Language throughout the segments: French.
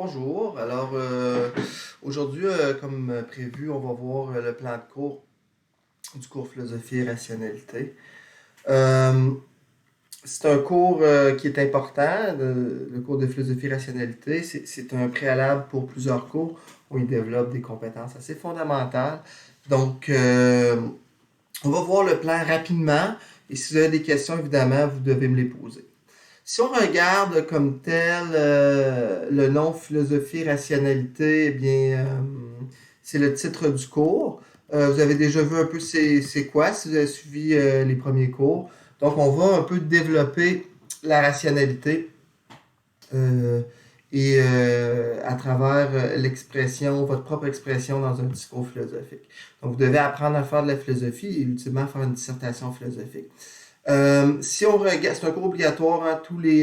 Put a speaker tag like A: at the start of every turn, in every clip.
A: Bonjour. Aujourd'hui, comme prévu, on va voir le plan de cours du cours Philosophie et Rationalité. Euh, c'est un cours qui est important, le cours de Philosophie et Rationalité. C'est un préalable pour plusieurs cours où il développe des compétences assez fondamentales. Donc, on va voir le plan rapidement et si vous avez des questions, évidemment, vous devez me les poser. Si on regarde comme tel le nom philosophie rationalité, eh bien, c'est le titre du cours. Vous avez déjà vu un peu c'est quoi si vous avez suivi les premiers cours. Donc, on va un peu développer la rationalité euh, à travers l'expression, votre propre expression dans un discours philosophique. Donc, vous devez apprendre à faire de la philosophie et ultimement faire une dissertation philosophique. Si on regarde, c'est un cours obligatoire, hein, tous les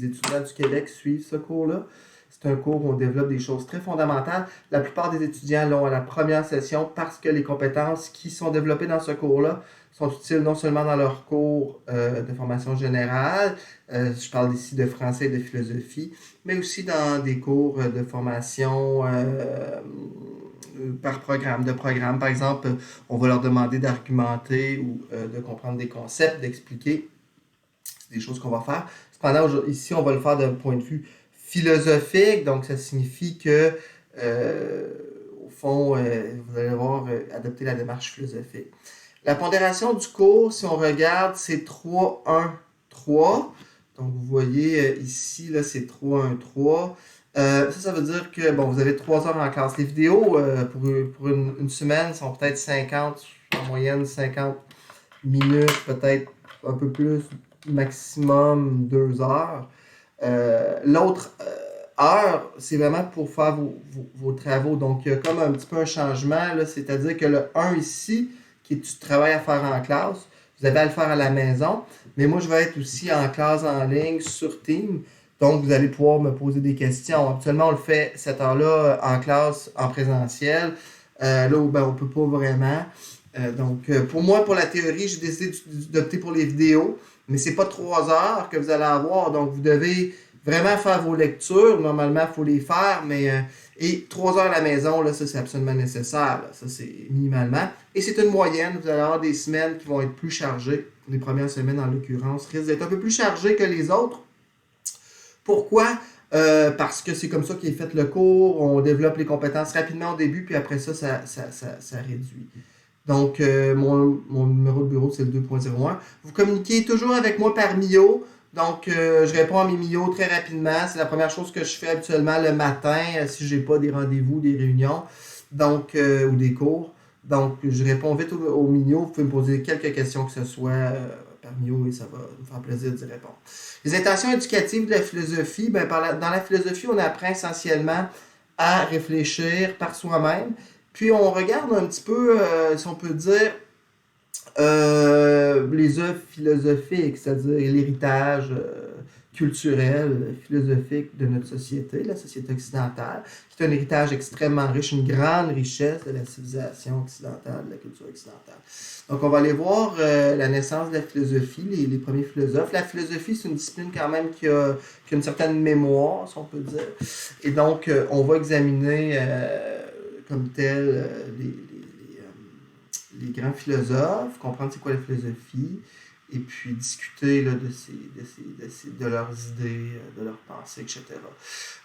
A: étudiants du Québec suivent ce cours-là. C'est un cours où on développe des choses très fondamentales. La plupart des étudiants l'ont à la première session parce que les compétences qui sont développées dans ce cours-là sont utiles non seulement dans leur cours de formation générale, je parle ici de français et de philosophie, mais aussi dans des cours de formation par programme, de programme. Par exemple, on va leur demander d'argumenter ou de comprendre des concepts, d'expliquer. C'est des choses qu'on va faire. Cependant, ici, on va le faire d'un point de vue philosophique. Donc, ça signifie que, euh, au fond, vous allez devoir adopter la démarche philosophique. La pondération du cours, si on regarde, c'est 3-1-3. Donc, vous voyez ici, là, c'est 3-1-3. Ça veut dire que bon, vous avez 3 heures en classe. Les vidéos pour une semaine sont peut-être 50, en moyenne 50 minutes, peut-être un peu plus, maximum 2 heures. L'autre heure, c'est vraiment pour faire vos travaux. Donc, il y a comme un petit peu un changement, là, c'est-à-dire que le un ici, qui est du travail à faire en classe, vous avez à le faire à la maison, mais moi, je vais être aussi en classe en ligne sur Teams. Donc, vous allez pouvoir me poser des questions. Actuellement, on le fait cette heure-là en classe, en présentiel. Là où ben, on ne peut pas vraiment. Pour moi, pour la théorie, j'ai décidé d'opter pour les vidéos, mais c'est pas 3 heures que vous allez avoir. Donc, vous devez vraiment faire vos lectures. Normalement, il faut les faire, et 3 heures à la maison, là, ça, c'est absolument nécessaire. Là. Ça, c'est minimalement. Et c'est une moyenne. Vous allez avoir des semaines qui vont être plus chargées. Les premières semaines, en l'occurrence, risquent d'être un peu plus chargées que les autres. Pourquoi? Parce que c'est comme ça qu'est fait le cours. On développe les compétences rapidement au début, puis après ça réduit. Donc, mon numéro de bureau, c'est le 2.01. Vous communiquez toujours avec moi par Mio. Donc, je réponds à mes Mio très rapidement. C'est la première chose que je fais habituellement le matin, si j'ai pas des rendez-vous, des réunions, ou des cours. Donc, je réponds vite aux Mio. Vous pouvez me poser quelques questions que ce soit par Mio et ça va me faire plaisir d'y répondre. Les intentions éducatives de la philosophie, ben, dans la philosophie, on apprend essentiellement à réfléchir par soi-même. Puis on regarde un petit peu, si on peut dire, les œuvres philosophiques, c'est-à-dire l'héritage culturel, philosophique de notre société, la société occidentale, qui est un héritage extrêmement riche, une grande richesse de la civilisation occidentale, de la culture occidentale. Donc on va aller voir la naissance de la philosophie, les premiers philosophes. La philosophie, c'est une discipline quand même qui a une certaine mémoire, si on peut dire. Et donc, on va examiner comme tel les grands philosophes, comprendre c'est quoi la philosophie, et puis discuter là, de leurs idées, de leurs pensées, etc.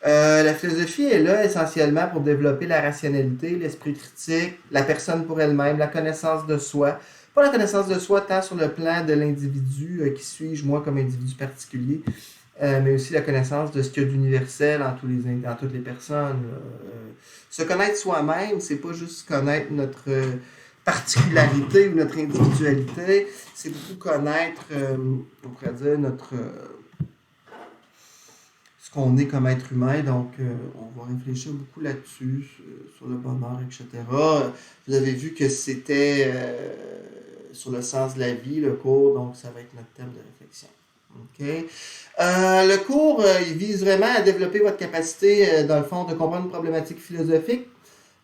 A: La philosophie est là essentiellement pour développer la rationalité, l'esprit critique, la personne pour elle-même, la connaissance de soi. Pas la connaissance de soi tant sur le plan de l'individu, qui suis-je moi comme individu particulier, mais aussi la connaissance de ce qu'il y a d'universel dans toutes les personnes. Se connaître soi-même, c'est pas juste connaître notre particularité ou notre individualité, c'est beaucoup connaître, on pourrait dire, ce qu'on est comme être humain. Donc, on va réfléchir beaucoup là-dessus, sur le bonheur, etc. Vous avez vu que c'était sur le sens de la vie, le cours, donc ça va être notre thème de réflexion. OK? Le cours, il vise vraiment à développer votre capacité, dans le fond, de comprendre une problématique philosophique,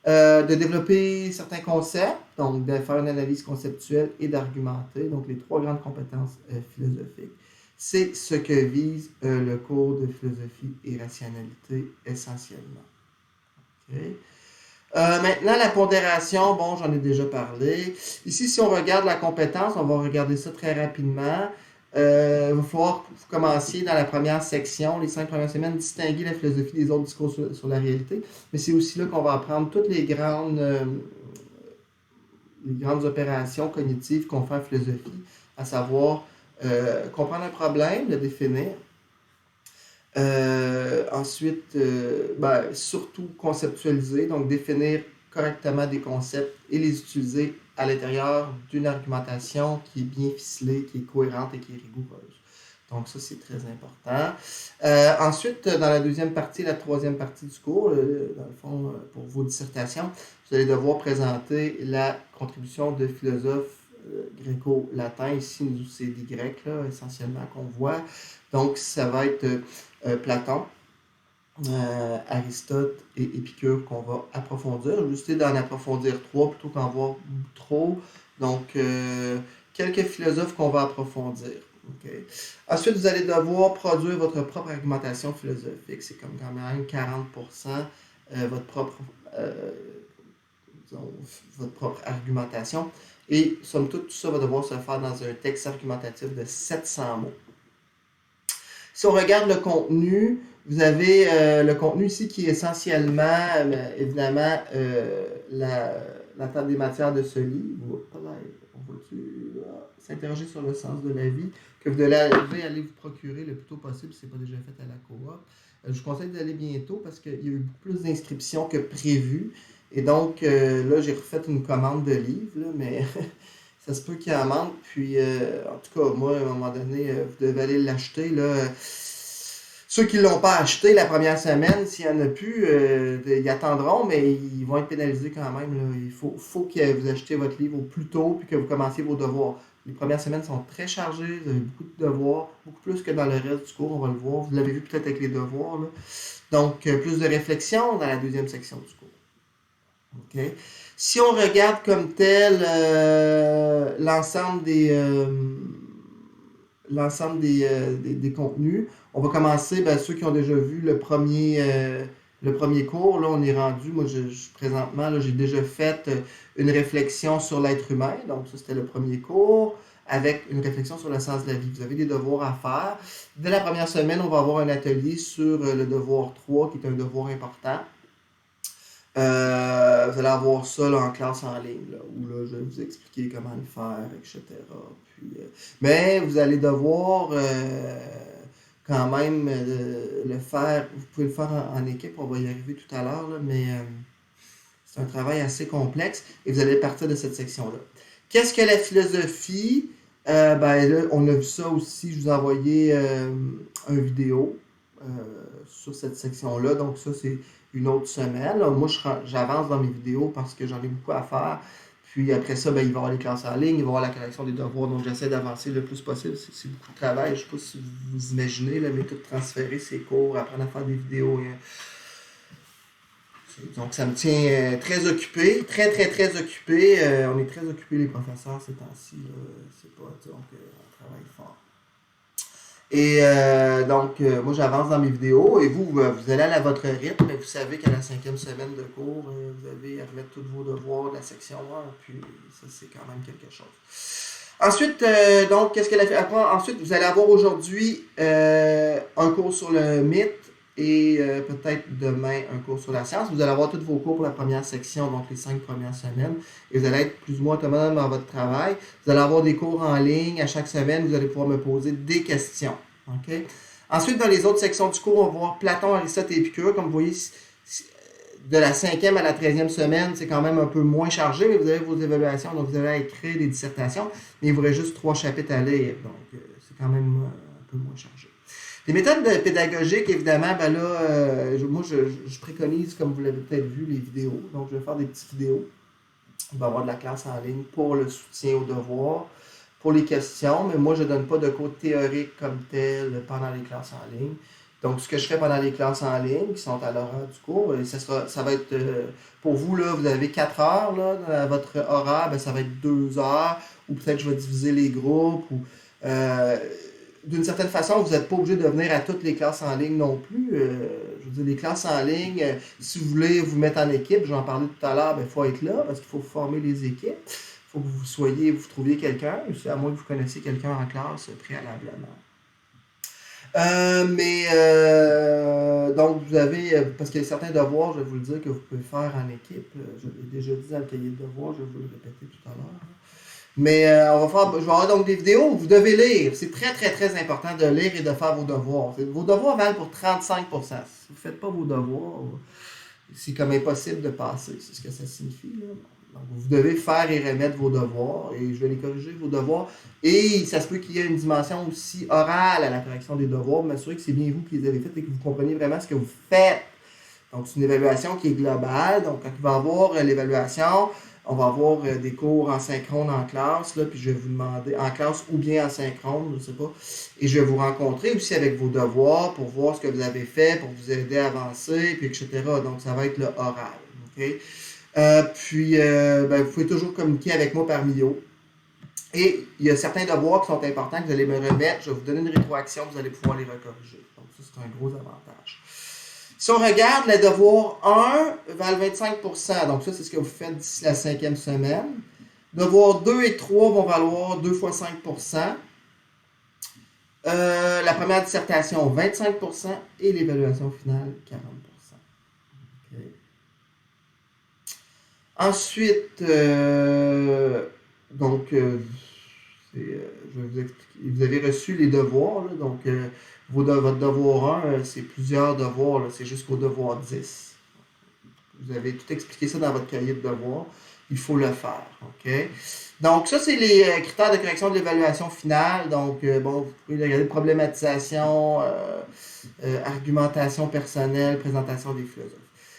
A: de développer certains concepts, donc de faire une analyse conceptuelle et d'argumenter, donc les trois grandes compétences philosophiques. C'est ce que vise le cours de philosophie et rationalité essentiellement. Okay. Maintenant, la pondération, bon, j'en ai déjà parlé. Ici, si on regarde la compétence, on va regarder ça très rapidement. Il va falloir que vous commenciez dans la première section, les 5 premières semaines, distinguer la philosophie des autres discours sur la réalité. Mais c'est aussi là qu'on va apprendre toutes les grandes opérations cognitives qu'on fait en philosophie, à savoir comprendre un problème, le définir. Ensuite, surtout conceptualiser, donc définir correctement des concepts et les utiliser à l'intérieur d'une argumentation qui est bien ficelée, qui est cohérente et qui est rigoureuse. Donc ça, c'est très important. Ensuite, dans la deuxième partie, la troisième partie du cours, dans le fond, pour vos dissertations, vous allez devoir présenter la contribution de philosophes gréco-latins. Ici, nous, c'est des Grecs, là, essentiellement, qu'on voit. Donc, ça va être Platon, Aristote et Épicure qu'on va approfondir. Je vais essayer d'en approfondir 3 plutôt qu'en voir trop. Donc, quelques philosophes qu'on va approfondir. Okay. Ensuite, vous allez devoir produire votre propre argumentation philosophique. C'est comme quand même 40% votre propre argumentation. Et somme toute, tout ça va devoir se faire dans un texte argumentatif de 700 mots. Si on regarde le contenu, vous avez le contenu ici qui est essentiellement, évidemment, la table des matières de ce livre. On va s'interroger sur le sens de la vie, que vous devez aller vous procurer le plus tôt possible si ce n'est pas déjà fait à la coop. Je vous conseille d'aller bientôt parce qu'il y a eu beaucoup plus d'inscriptions que prévu. Et donc, là, j'ai refait une commande de livres, là, mais ça se peut qu'il en manque. Puis, en tout cas, moi, à un moment donné, vous devez aller l'acheter. Là. Ceux qui ne l'ont pas acheté la première semaine, s'il n'y en a plus, ils attendront, mais ils vont être pénalisés quand même. Là. Il faut que vous achetiez votre livre au plus tôt puis que vous commenciez vos devoirs. Les premières semaines sont très chargées, vous avez beaucoup de devoirs, beaucoup plus que dans le reste du cours, on va le voir. Vous l'avez vu peut-être avec les devoirs. Là. Donc, plus de réflexion dans la deuxième section du cours. Okay. Si on regarde comme tel l'ensemble des contenus, on va commencer, ceux qui ont déjà vu le premier cours, là on est rendu, moi présentement, là, j'ai déjà fait une réflexion sur l'être humain, donc ça c'était le premier cours, avec une réflexion sur le sens de la vie. Vous avez des devoirs à faire. Dès la première semaine, on va avoir un atelier sur le devoir 3, qui est un devoir important. Vous allez avoir ça là, en classe en ligne, là, où là, je vais vous expliquer comment le faire, etc. Puis, mais vous allez devoir quand même le faire. Vous pouvez le faire en équipe, on va y arriver tout à l'heure, là, mais c'est un travail assez complexe et vous allez partir de cette section-là. Qu'est-ce que la philosophie? Là, on a vu ça aussi, je vous ai envoyé une vidéo sur cette section-là, donc ça c'est une autre semaine. Là, moi, j'avance dans mes vidéos parce que j'en ai beaucoup à faire. Puis après ça, il va y avoir les classes en ligne, il va y avoir la correction des devoirs. Donc, j'essaie d'avancer le plus possible. C'est beaucoup de travail. Je ne sais pas si vous imaginez, là, mais tout transférer ses cours, apprendre à faire des vidéos. Donc, ça me tient très occupé. Très, très, très occupé. On est très occupés, les professeurs, ces temps-ci. C'est pas, donc, on travaille fort. Et moi j'avance dans mes vidéos et vous allez à votre rythme, mais vous savez qu'à la 5e semaine de cours, vous avez à remettre tous vos devoirs de la section 1, puis ça c'est quand même quelque chose. Ensuite, qu'est-ce qu'elle a fait? Après, ensuite, vous allez avoir aujourd'hui un cours sur le mythe et peut-être demain un cours sur la science. Vous allez avoir tous vos cours pour la première section, donc les 5 premières semaines, et vous allez être plus ou moins autonome dans votre travail. Vous allez avoir des cours en ligne à chaque semaine, vous allez pouvoir me poser des questions. Okay? Ensuite, dans les autres sections du cours, on va voir Platon, Aristote et Épicure. Comme vous voyez, de la 5e à la 13e semaine, c'est quand même un peu moins chargé, mais vous avez vos évaluations, donc vous allez écrire des dissertations, mais il vous reste juste 3 chapitres à lire, donc c'est quand même un peu moins chargé. Les méthodes pédagogiques, évidemment, moi je préconise, comme vous l'avez peut-être vu, les vidéos. Donc je vais faire des petites vidéos. Il va y avoir de la classe en ligne pour le soutien aux devoirs, pour les questions, mais moi je ne donne pas de cours théoriques comme tel pendant les classes en ligne. Donc ce que je fais pendant les classes en ligne, qui sont à l'horaire du cours, ça va être, pour vous, là, vous avez 4 heures là, dans votre horaire, ça va être 2 heures, ou peut-être je vais diviser les groupes, ou d'une certaine façon, vous n'êtes pas obligé de venir à toutes les classes en ligne non plus. Je veux dire, les classes en ligne, si vous voulez vous mettre en équipe, j'en parlais tout à l'heure, il faut être là parce qu'il faut former les équipes. Il faut que vous trouviez quelqu'un, à moins que vous connaissiez quelqu'un en classe préalablement. Donc, vous avez, parce qu'il y a certains devoirs, je vais vous le dire, que vous pouvez faire en équipe. Je l'ai déjà dit dans le cahier de devoirs, je vais vous le répéter tout à l'heure. Mais je vais avoir donc des vidéos où vous devez lire. C'est très, très, très important de lire et de faire vos devoirs. Vos devoirs valent pour 35%. Si vous ne faites pas vos devoirs, c'est comme impossible de passer. C'est ce que ça signifie, là. Donc, vous devez faire et remettre vos devoirs, et je vais les corriger, vos devoirs. Et ça se peut qu'il y ait une dimension aussi orale à la correction des devoirs, m'assurer que c'est bien vous qui les avez faites et que vous comprenez vraiment ce que vous faites. Donc, c'est une évaluation qui est globale. Donc, quand il va y avoir l'évaluation, on va avoir des cours en synchrone en classe, là, puis je vais vous demander, en classe ou bien en synchrone, je ne sais pas, et je vais vous rencontrer aussi avec vos devoirs pour voir ce que vous avez fait, pour vous aider à avancer, puis etc. Donc, ça va être le oral. Okay? Vous pouvez toujours communiquer avec moi par vidéo. Et il y a certains devoirs qui sont importants que vous allez me remettre. Je vais vous donner une rétroaction, vous allez pouvoir les recorriger. Donc, ça, c'est un gros avantage. Si on regarde, les devoirs 1 valent 25%. Donc, ça, c'est ce que vous faites d'ici la 5e semaine. Devoirs 2 et 3 vont valoir 2 fois 5%. La première dissertation, 25%. Et l'évaluation finale, 40%. Okay. Ensuite, je vais vous expliquer. Vous avez reçu les devoirs. Là, donc, votre devoir 1, c'est plusieurs devoirs. Là, c'est jusqu'au devoir 10. Vous avez tout expliqué ça dans votre cahier de devoirs. Il faut le faire. Okay? Donc, ça, c'est les critères de correction de l'évaluation finale. Donc, vous pouvez regarder problématisation, argumentation personnelle, présentation des philosophes.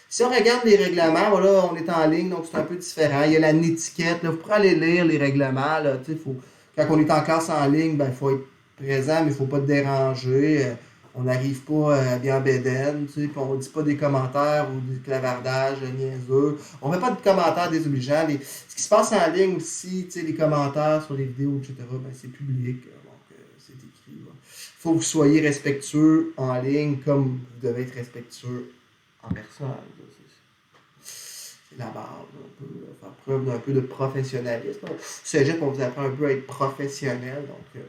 A: Si on regarde les règlements, voilà, on est en ligne, donc c'est un peu différent. Il y a la netiquette, là, vous pourrez aller lire les règlements. Là, quand on est en classe en ligne, il faut être présent, mais il ne faut pas te déranger. On n'arrive pas à bien bédaine, puis on ne dit pas des commentaires ou des clavardages niaiseux. On ne met pas de commentaires désobligeants. Ce qui se passe en ligne aussi, les commentaires sur les vidéos, etc., c'est public. Donc, c'est écrit. Il faut que vous soyez respectueux en ligne comme vous devez être respectueux en personne. C'est la base. On peut faire preuve d'un peu de professionnalisme. Au cégep, on vous apprend un peu à être professionnel. Donc,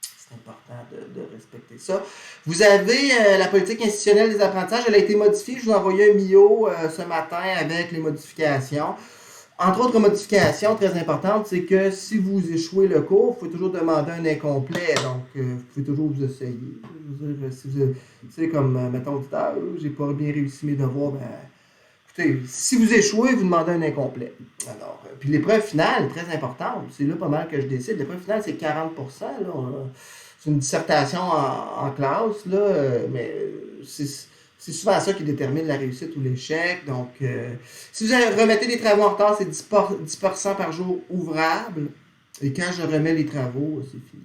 A: c'est important de respecter ça. Vous avez la politique institutionnelle des apprentissages. Elle a été modifiée. Je vous ai envoyé un MIO ce matin avec les modifications. Entre autres modifications très importantes, c'est que si vous échouez le cours, vous pouvez toujours demander un incomplet. Donc, vous pouvez toujours vous essayer. Je veux dire, si vous comme, mettons, vous dites, j'ai pas bien réussi mes devoirs, écoutez, si vous échouez, vous demandez un incomplet. Alors, puis l'épreuve finale, très importante, c'est là pas mal que je décide. L'épreuve finale, c'est 40%. Là, c'est une dissertation en classe, là, mais c'est souvent ça qui détermine la réussite ou l'échec. Donc, si vous remettez des travaux en retard, c'est 10% par jour ouvrable. Et quand je remets les travaux, c'est fini.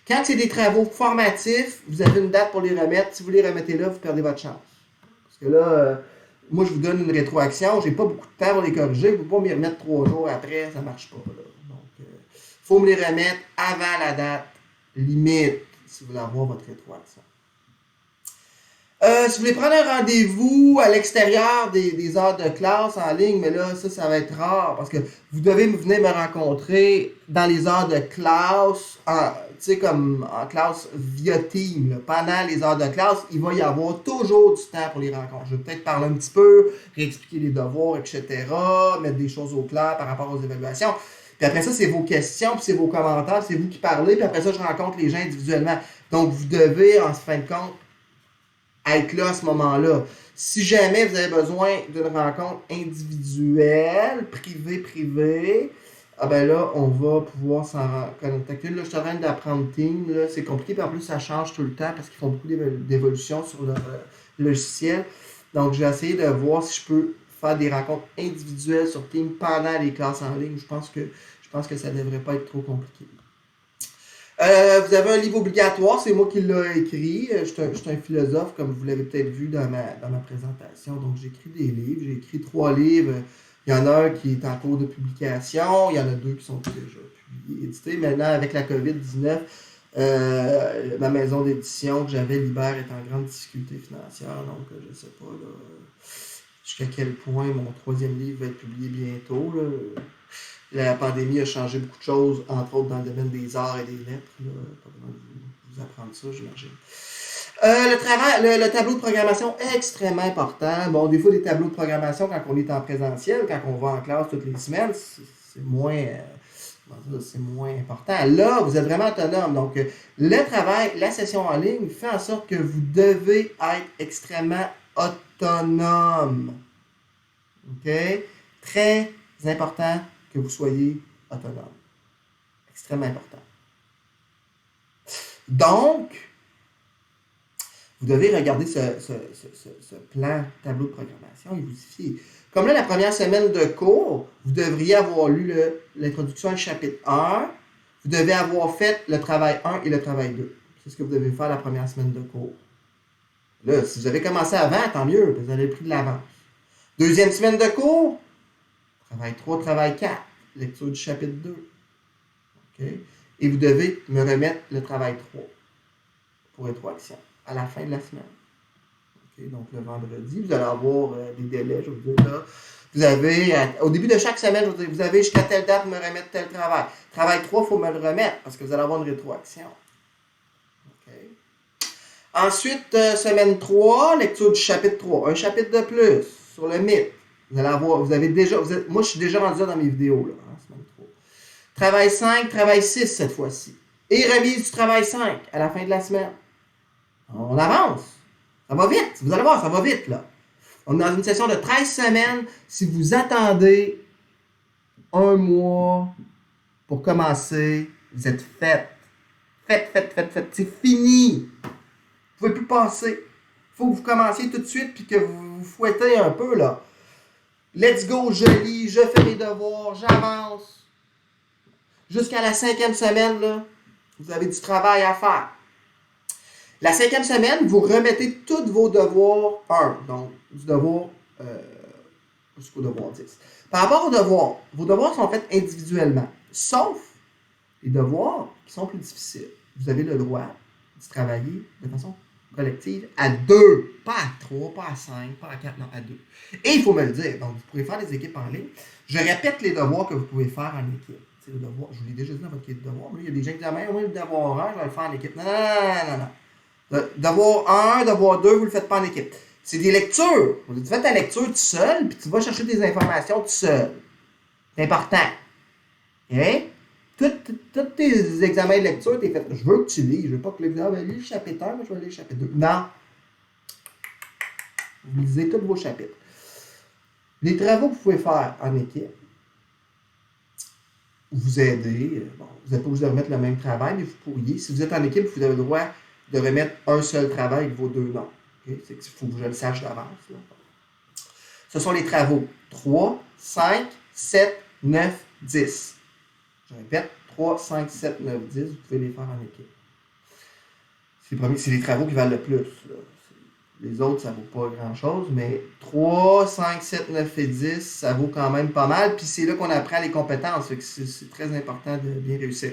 A: Quand c'est des travaux formatifs, vous avez une date pour les remettre. Si vous les remettez là, vous perdez votre chance. Parce que là, moi, je vous donne une rétroaction. J'ai pas beaucoup de temps pour les corriger. Vous ne pouvez pas m'y remettre 3 jours après. Ça ne marche pas. Là. Donc, il faut me les remettre avant la date limite si vous voulez avoir votre rétroaction. Si vous voulez prendre un rendez-vous à l'extérieur des heures de classe en ligne, mais là, ça va être rare parce que vous devez venir me rencontrer dans les heures de classe, comme en classe via Team. Là. Pendant les heures de classe, il va y avoir toujours du temps pour les rencontres. Je vais peut-être parler un petit peu, réexpliquer les devoirs, etc., mettre des choses au clair par rapport aux évaluations. Puis après ça, c'est vos questions, puis c'est vos commentaires, c'est vous qui parlez, puis après ça, je rencontre les gens individuellement. Donc, vous devez, en fin de compte, être là à ce moment-là. Si jamais vous avez besoin d'une rencontre individuelle, privée, là, on va pouvoir s'en contacter. Là, je suis en train d'apprendre Team. Là, c'est compliqué, puis en plus, ça change tout le temps parce qu'ils font beaucoup d'évolutions sur leur logiciel. Donc, j'ai essayé de voir si je peux faire des rencontres individuelles sur Team pendant les classes en ligne. Je pense que ça ne devrait pas être trop compliqué. Vous avez un livre obligatoire, c'est moi qui l'ai écrit. Je suis un philosophe, comme vous l'avez peut-être vu dans ma présentation. Donc, j'écris des livres. J'ai écrit 3 livres. Il y en a un qui est en cours de publication. Il y en a 2 qui sont déjà publiés, édités. Maintenant, avec la COVID-19, Ma maison d'édition que j'avais, Libère, est en grande difficulté financière, donc je ne sais pas là, jusqu'à quel point mon troisième livre va être publié bientôt. Là. La pandémie a changé beaucoup de choses, entre autres dans le domaine des arts et des lettres. Là. Pas besoin de vous apprendre ça, j'imagine. Le tableau de programmation est extrêmement important. Bon, des fois, les tableaux de programmation, quand on est en présentiel, quand on va en classe toutes les semaines, c'est moins, c'est moins important. Là, vous êtes vraiment autonome. Donc, le travail, la session en ligne fait en sorte que vous devez être extrêmement autonome. OK? Très important que vous soyez autonome. Extrêmement important. Donc, vous devez regarder ce plan tableau de programmation et vous y fier. Comme là, la première semaine de cours, vous devriez avoir lu l'introduction au chapitre 1. Vous devez avoir fait le travail 1 et le travail 2. C'est ce que vous devez faire la première semaine de cours. Là, si vous avez commencé avant, tant mieux, vous avez pris de l'avance. Deuxième semaine de cours, travail 3, travail 4, lecture du chapitre 2. Okay? Et vous devez me remettre le travail 3 pour rétroaction à la fin de la semaine. Okay? Donc, le vendredi, vous allez avoir des délais, je vous dis là. Vous avez, au début de chaque semaine, je vous dis, vous avez jusqu'à telle date me remettre tel travail. Travail 3, il faut me le remettre parce que vous allez avoir une rétroaction. Okay? Ensuite, semaine 3, lecture du chapitre 3. Un chapitre de plus sur le mythe. Vous allez avoir, moi, je suis déjà rendu là dans mes vidéos, là, hein, semaine 3. Travail 5, travail 6 cette fois-ci. Et remise du travail 5 à la fin de la semaine. On avance. Ça va vite. Vous allez voir, ça va vite, là. On est dans une session de 13 semaines. Si vous attendez un mois pour commencer, vous êtes fait. Faites. C'est fini. Vous ne pouvez plus passer. Il faut que vous commenciez tout de suite puis que vous vous fouettez un peu, là. Let's go, je lis, je fais mes devoirs, j'avance. Jusqu'à la 5e semaine, là, vous avez du travail à faire. La 5e semaine, vous remettez tous vos devoirs 1, donc du devoir jusqu'au devoir 10. Par rapport aux devoirs, vos devoirs sont faits individuellement, sauf les devoirs qui sont plus difficiles. Vous avez le droit de travailler de façon collective à 2, pas à 3, pas à 5, pas à 4, non, à 2. Et il faut me le dire, donc vous pouvez faire des équipes en ligne. Je répète les devoirs que vous pouvez faire en équipe. C'est le devoir, je vous l'ai déjà dit dans votre cahier de devoirs, mais il y a des gens qui disent, mais oui, le devoir 1, je vais le faire en équipe. Non. Devoir 1, devoir 2, vous ne le faites pas en équipe. C'est des lectures. Tu fais ta lecture tout seul, puis tu vas chercher des informations tout seul. C'est important. Okay? Tous tes examens de lecture, tu es fait. Je veux que tu lis. Je veux pas que l'examen lit le chapitre 1, mais je vais lire le chapitre 2. Non. Vous lisez tous vos chapitres. Les travaux que vous pouvez faire en équipe, vous aider. Bon, vous n'êtes pas obligé de remettre le même travail, mais vous pourriez. Si vous êtes en équipe, vous avez le droit de remettre un seul travail avec vos 2 noms. Okay? C'est qu'il faut que je le sache d'avance. Là. Ce sont les travaux 3, 5, 7, 9, 10. Je répète, 3, 5, 7, 9, 10, vous pouvez les faire en équipe. C'est les travaux qui valent le plus. Là. Les autres, ça ne vaut pas grand-chose, mais 3, 5, 7, 9 et 10, ça vaut quand même pas mal. Puis c'est là qu'on apprend les compétences. C'est très important de bien réussir.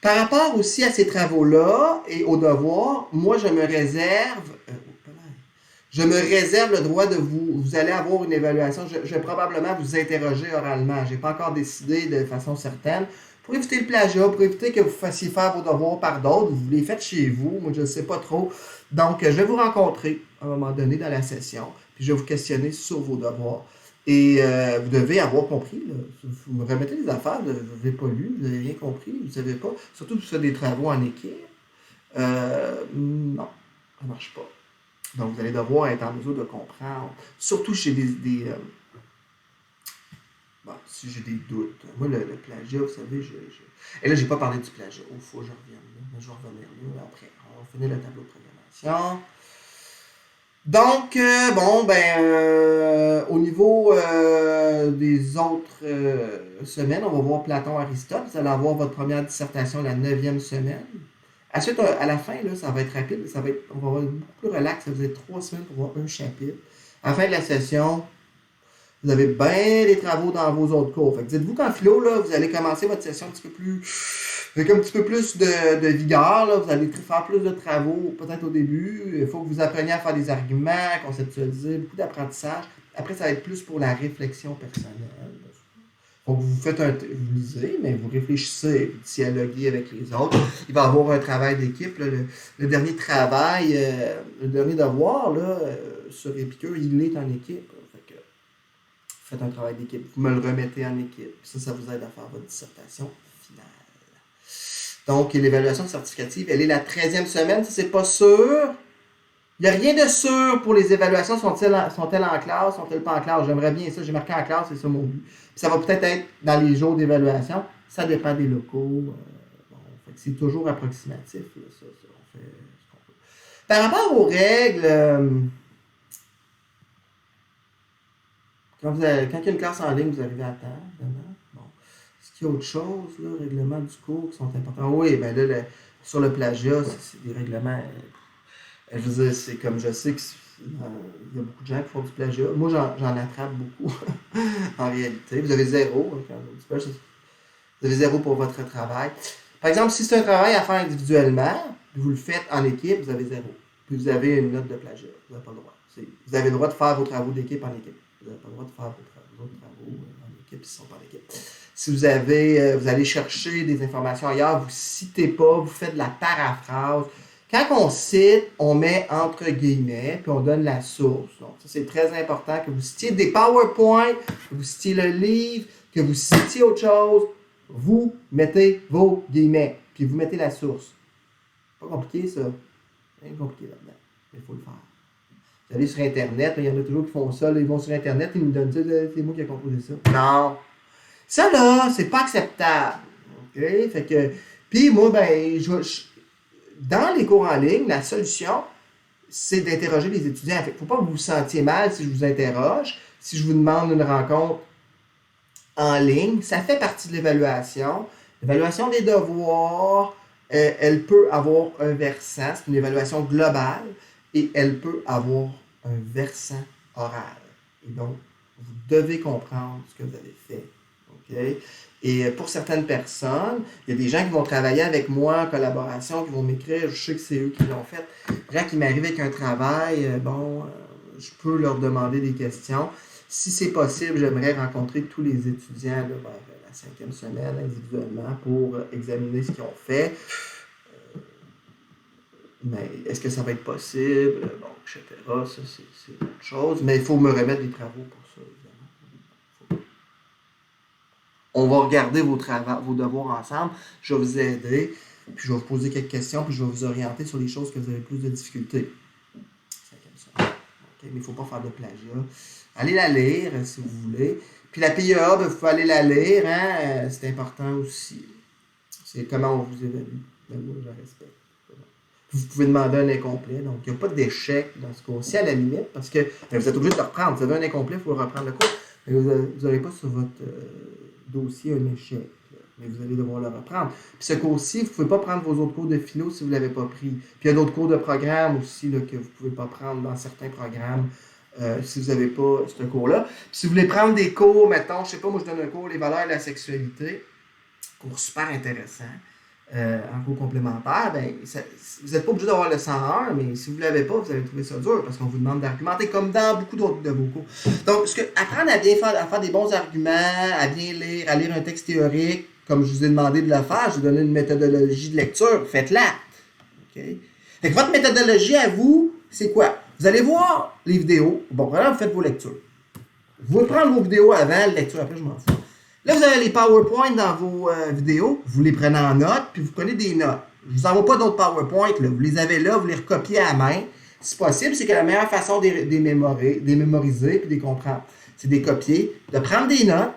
A: Par rapport aussi à ces travaux-là et aux devoirs, moi, je me réserve le droit de vous allez avoir une évaluation. Je vais probablement vous interroger oralement. Je n'ai pas encore décidé de façon certaine. Pour éviter le plagiat, pour éviter que vous fassiez faire vos devoirs par d'autres, vous les faites chez vous. Moi, je ne sais pas trop. Donc, je vais vous rencontrer à un moment donné dans la session. Puis, je vais vous questionner sur vos devoirs. Et vous devez avoir compris. Là. Vous me remettez des affaires, vous n'avez pas lu, vous n'avez rien compris, vous ne savez pas. Surtout que vous faites des travaux en équipe. Non, ça ne marche pas. Donc, vous allez devoir être en mesure de comprendre. Surtout chez si j'ai des doutes. Moi, le plagiat, vous savez, et là, je n'ai pas parlé du plagiat. Il faut que je revienne là. Mais je vais revenir là après. On va finir le tableau de programmation. Donc, au niveau des autres semaines, on va voir Platon-Aristote. Vous allez avoir votre première dissertation la 9e semaine. Ensuite, à la fin, là, ça va être rapide. On va avoir beaucoup plus relax. Ça va être 3 semaines pour voir un chapitre. À la fin de la session, vous avez bien les travaux dans vos autres cours. Fait que dites-vous qu'en philo, là, vous allez commencer votre session un petit peu plus Avec un petit peu plus de vigueur, là, vous allez faire plus de travaux, peut-être au début. Il faut que vous appreniez à faire des arguments, conceptualiser, beaucoup d'apprentissage. Après, ça va être plus pour la réflexion personnelle. Donc, vous lisez, mais vous réfléchissez, vous dialoguez avec les autres. Il va y avoir un travail d'équipe. Là, le dernier travail, le dernier devoir là, sur Épicure, il est en équipe. Fait que, faites un travail d'équipe. Vous me le remettez en équipe. Ça vous aide à faire votre dissertation finale. Donc, l'évaluation certificative, elle est la 13e semaine. Ça, c'est pas sûr. Il n'y a rien de sûr pour les évaluations. Sont-elles en classe? Sont-elles pas en classe? J'aimerais bien ça. J'ai marqué en classe, c'est ça mon but. Puis ça va peut-être être dans les jours d'évaluation. Ça dépend des locaux. C'est toujours approximatif. Là, ça, on fait ce qu'on peut. Par rapport aux règles, quand il y a une classe en ligne, vous arrivez à temps, évidemment. Bon. Est-ce qu'il y a autre chose, là, règlements du cours qui sont importants? Oui, bien là, sur le plagiat, c'est des règlements. Je veux dire, c'est comme je sais qu'il y a beaucoup de gens qui font du plagiat. Moi, j'en attrape beaucoup, en réalité. Vous avez zéro, hein, quand vous plagiat, vous avez zéro pour votre travail. Par exemple, si c'est un travail à faire individuellement, puis vous le faites en équipe, vous avez zéro. Puis vous avez une note de plagiat. Vous n'avez pas le droit. Vous avez le droit de faire vos travaux d'équipe en équipe. Vous n'avez pas le droit de faire vos autres travaux en équipe s'ils ne sont pas en équipe. Si vous allez chercher des informations ailleurs, vous ne citez pas, vous faites de la paraphrase. Quand on cite, on met entre guillemets, puis on donne la source. Donc, ça, c'est très important que vous citiez des PowerPoint, que vous citiez le livre, que vous citiez autre chose. Vous mettez vos guillemets, puis vous mettez la source. Pas compliqué, ça. Rien de compliqué là-dedans, mais il faut le faire. Vous allez sur Internet, il y en a toujours qui font ça. Là, ils vont sur Internet, ils nous donnent ça, c'est moi qui ai composé ça. Non! Ça, là, c'est pas acceptable. OK? Fait que, puis moi, ben, dans les cours en ligne, la solution, c'est d'interroger les étudiants. Il ne faut pas que vous vous sentiez mal si je vous interroge, si je vous demande une rencontre en ligne. Ça fait partie de l'évaluation. L'évaluation des devoirs, elle peut avoir un versant, c'est une évaluation globale, et elle peut avoir un versant oral. Et donc, vous devez comprendre ce que vous avez fait. OK? Et pour certaines personnes, il y a des gens qui vont travailler avec moi en collaboration, qui vont m'écrire, je sais que c'est eux qui l'ont fait. Les gens qui m'arrivent avec un travail, je peux leur demander des questions. Si c'est possible, j'aimerais rencontrer tous les étudiants là, vers la 5e semaine individuellement pour examiner ce qu'ils ont fait. Mais est-ce que ça va être possible? Bon, etc. Ça, c'est autre chose. Mais il faut me remettre des travaux pour ça, évidemment. On va regarder vos devoirs ensemble. Je vais vous aider. Puis je vais vous poser quelques questions. Puis je vais vous orienter sur les choses que vous avez plus de difficultés. C'est comme ça. Okay, mais il ne faut pas faire de plagiat. Allez la lire si vous voulez. Puis la PIA, ben, vous pouvez aller la lire. Hein? C'est important aussi. C'est comment on vous évalue. Ben, moi, je respecte. Vous pouvez demander un incomplet. Donc, il n'y a pas d'échec dans ce cours-ci, à la limite, parce que vous êtes obligé de le reprendre. Vous avez un incomplet, il faut reprendre le cours. Mais vous n'aurez pas sur votre dossier un échec. Mais vous allez devoir le reprendre. Puis ce cours-ci, vous ne pouvez pas prendre vos autres cours de philo si vous ne l'avez pas pris. Puis il y a d'autres cours de programme aussi là, que vous ne pouvez pas prendre dans certains programmes si vous n'avez pas ce cours-là. Puis si vous voulez prendre des cours, mettons, je ne sais pas, moi je donne un cours Les valeurs de la sexualité. Cours super intéressant. En cours complémentaire, ben, vous n'êtes pas obligé d'avoir le 101, mais si vous ne l'avez pas, vous allez trouver ça dur parce qu'on vous demande d'argumenter comme dans beaucoup d'autres de vos cours. Donc, apprendre à bien faire, à faire des bons arguments, à bien lire, à lire un texte théorique, comme je vous ai demandé de le faire, je vous ai donné une méthodologie de lecture, faites-la. Okay? Fait que votre méthodologie à vous, c'est quoi? Vous allez voir les vidéos. Bon, vraiment, vous faites vos lectures. Vous pouvez prendre vos vidéos avant, la lecture après, je m'en fous. Là, vous avez les PowerPoint dans vos vidéos. Vous les prenez en notes, puis vous prenez des notes. Je ne vous envoie pas d'autres PowerPoint. Là. Vous les avez là, vous les recopiez à la main. Si possible, c'est que la meilleure façon de les mémoriser et de les comprendre, c'est de les copier, de prendre des notes.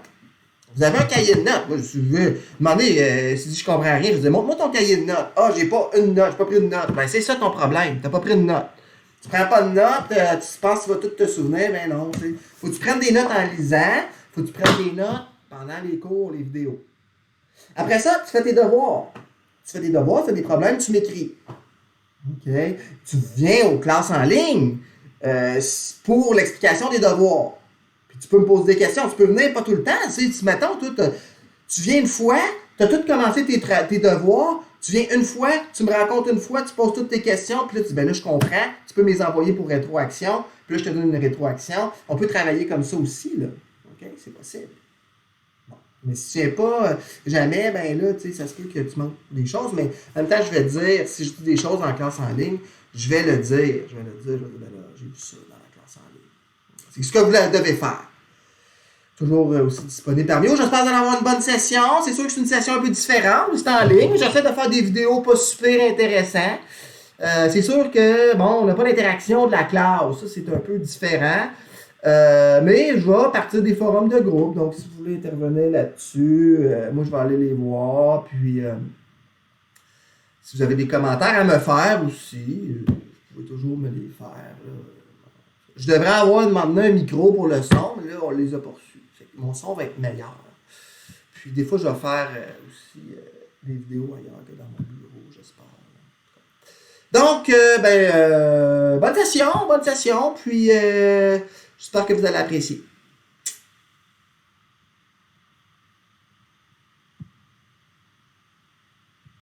A: Vous avez un cahier de notes. Moi, si je veux demander, si je comprends rien, je vous dis, montre-moi ton cahier de notes. Ah, j'ai pas une note, j'ai pas pris de note. Ben, c'est ça ton problème. T'as pas pris de note. Tu prends pas de notes, tu penses que tu vas tout te souvenir, ben non. T'sais. Faut que tu prennes des notes en lisant, faut que tu prennes des notes pendant les cours, les vidéos. Après ça, tu fais tes devoirs. Tu fais des devoirs, tu fais des problèmes, tu m'écris. OK. Tu viens aux classes en ligne pour l'explication des devoirs. Puis tu peux me poser des questions. Tu peux venir pas tout le temps. Tu sais, mettons, tu viens une fois, Tu as tout commencé tes devoirs, tu viens une fois, tu me racontes une fois, tu poses toutes tes questions, puis là, tu dis, ben là, je comprends, tu peux me les envoyer pour rétroaction, puis là, je te donne une rétroaction. On peut travailler comme ça aussi, là. OK? C'est possible. Bon. Mais si tu viens pas jamais, ben là, tu sais, ça se peut que tu manques des choses, mais en même temps, je vais te dire, si je dis des choses en classe en ligne, je vais le dire. Je vais dire, ben là, j'ai vu ça dans la classe en ligne. C'est ce que vous devez faire. Toujours aussi disponible parmi vous. J'espère que vous allez avoir une bonne session. C'est sûr que c'est une session un peu différente, c'est en ligne. J'essaie de faire des vidéos pas super intéressantes. C'est sûr que, bon, on n'a pas l'interaction de la classe. Ça, c'est un peu différent. Mais je vais partir des forums de groupe. Donc, si vous voulez intervenir là-dessus, moi, je vais aller les voir. Puis, si vous avez des commentaires à me faire aussi, vous pouvez toujours me les faire. Je devrais avoir maintenant un micro pour le son, mais là, on les a pas reçus. Mon son va être meilleur. Puis des fois, je vais faire aussi des vidéos ailleurs que dans mon bureau, j'espère. Donc, bonne session. Puis j'espère que vous allez apprécier.